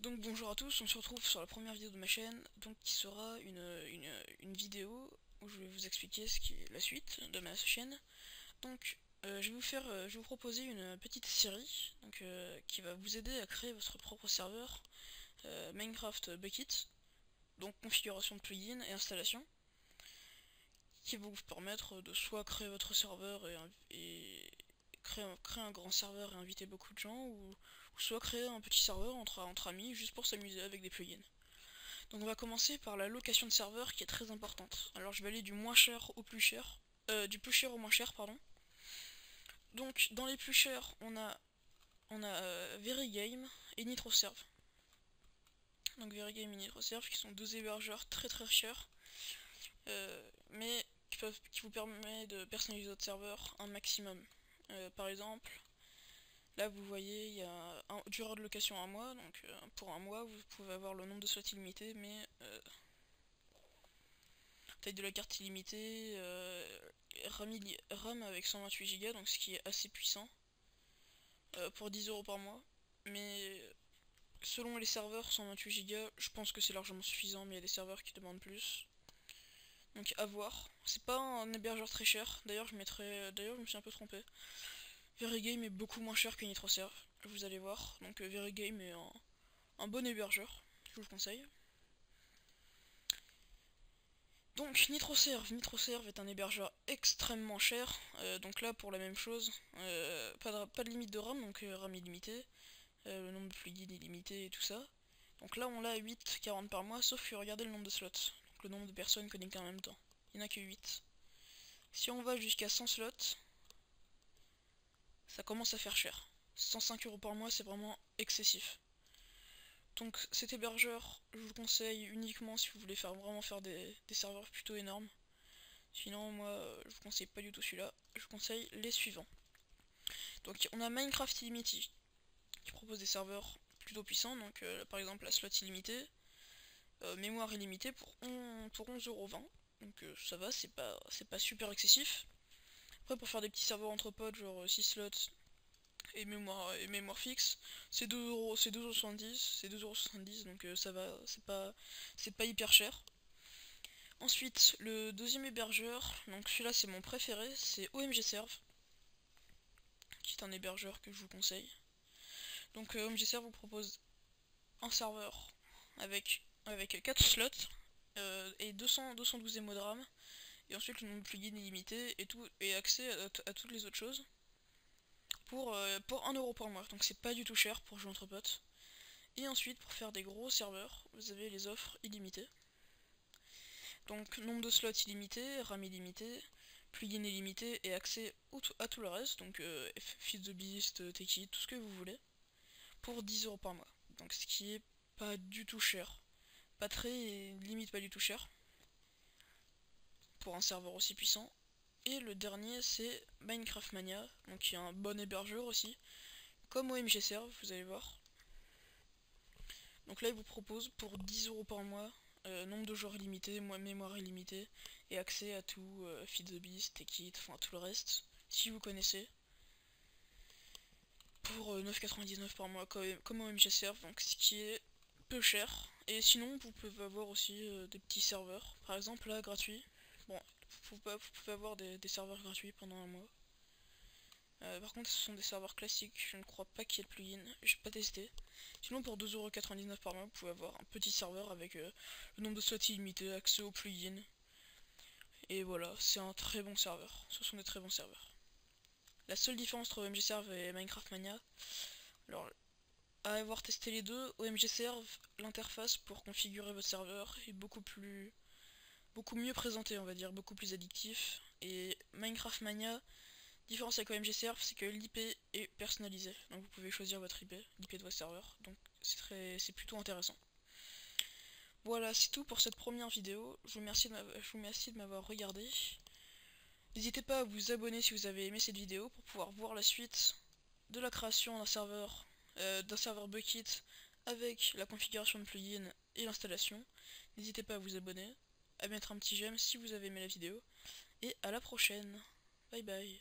Donc bonjour à tous, on se retrouve sur la première vidéo de ma chaîne, donc qui sera une vidéo où je vais vous expliquer ce qui est la suite de ma chaîne. Donc je vais vous proposer une petite série qui va vous aider à créer votre propre serveur Minecraft Bukkit, donc configuration de plugin et installation, qui va vous permettre de soit créer votre serveur et créer un grand serveur et inviter beaucoup de gens, ou soit créer un petit serveur entre amis juste pour s'amuser avec des plugins. Donc on va commencer par la location de serveur qui est très importante. Alors je vais aller du moins cher au plus cher, du plus cher au moins cher, pardon. Donc dans les plus chers, on a Verigame et NitroServe. Donc Verigame et NitroServe qui sont deux hébergeurs très très chers, mais qui vous permettent de personnaliser votre serveur un maximum. Par exemple, là vous voyez, il y a durée de location un mois, donc pour un mois vous pouvez avoir le nombre de slots illimité, mais taille de la carte illimitée, RAM avec 128 Go, donc ce qui est assez puissant, pour 10€ par mois. Mais selon les serveurs, 128 Go, je pense que c'est largement suffisant, mais il y a des serveurs qui demandent plus. Donc à voir. C'est pas un hébergeur très cher. D'ailleurs, je me suis un peu trompé. Verigame est beaucoup moins cher que NitroServe, vous allez voir. Donc Verigame est un bon hébergeur, je vous le conseille. Donc NitroServe est un hébergeur extrêmement cher, donc là pour la même chose, pas de limite de RAM, donc RAM illimité, le nombre de plugins illimité et tout ça. Donc là on l'a à 8,40 par mois, sauf que regardez le nombre de slots, donc le nombre de personnes connectées en même temps, il n'y en a que 8. Si on va jusqu'à 100 slots, ça commence à faire cher. 105€ par mois c'est vraiment excessif. Donc cet hébergeur, je vous le conseille uniquement si vous voulez vraiment faire des serveurs plutôt énormes. Sinon, moi, je vous conseille pas du tout celui-là. Je vous conseille les suivants. Donc, on a Minecraft Illimity qui propose des serveurs plutôt puissants. Donc, par exemple, la slot illimitée, mémoire illimitée pour 11,20€. Donc, ça va, c'est pas super excessif. Après, pour faire des petits serveurs entre potes, genre 6 slots et mémoire fixe, c'est 2€, c'est 2,70€, c'est 2,70€, donc ça va, c'est pas hyper cher. Ensuite, le deuxième hébergeur, donc celui-là c'est mon préféré, c'est OMGServe, qui est un hébergeur que je vous conseille. Donc OMGServe vous propose un serveur avec 4 slots et 212 MB de RAM, et ensuite le nombre de plugins illimité et accès à toutes les autres choses pour 1€ par mois. Donc c'est pas du tout cher pour jouer entre potes. Et ensuite, pour faire des gros serveurs, vous avez les offres illimitées. Donc nombre de slots illimité, RAM illimité, plugin illimité et accès à tout le reste, donc Feed the Beast, Techit, tout ce que vous voulez, pour 10€ par mois. Donc ce qui est pas du tout cher. Pas très, et limite pas du tout cher, pour un serveur aussi puissant. Et le dernier c'est Minecraft Mania, donc qui est un bon hébergeur aussi, comme OMGServe, vous allez voir. Donc là il vous propose pour 10€ par mois, nombre de joueurs illimité, mémoire illimitée, et accès à tout, Feed the Beast, Techit, enfin tout le reste, si vous connaissez, pour 9,99€ par mois comme OMG Serve, donc ce qui est peu cher. Et sinon vous pouvez avoir aussi des petits serveurs, par exemple là gratuit. Bon, vous pouvez avoir des serveurs gratuits pendant un mois. Par contre ce sont des serveurs classiques, je ne crois pas qu'il y ait de plugin, j'ai pas testé. Sinon pour 2,99€ par mois vous pouvez avoir un petit serveur avec le nombre de slots illimité, accès aux plugins. Et voilà, c'est un très bon serveur, ce sont des très bons serveurs. La seule différence entre OMGServe et Minecraft Mania, alors à avoir testé les deux, OMGServe, l'interface pour configurer votre serveur est beaucoup mieux présentée, on va dire, beaucoup plus addictif. Et Minecraft Mania, différence avec OMGServe, c'est que l'IP est personnalisé, donc vous pouvez choisir votre l'IP de votre serveur, donc c'est plutôt intéressant. Voilà, c'est tout pour cette première vidéo. Je vous remercie de m'avoir regardé. N'hésitez pas à vous abonner si vous avez aimé cette vidéo pour pouvoir voir la suite de la création d'un serveur Bukkit avec la configuration de plugin et l'installation. N'hésitez pas à vous abonner, à mettre un petit j'aime si vous avez aimé la vidéo, et à la prochaine. Bye bye.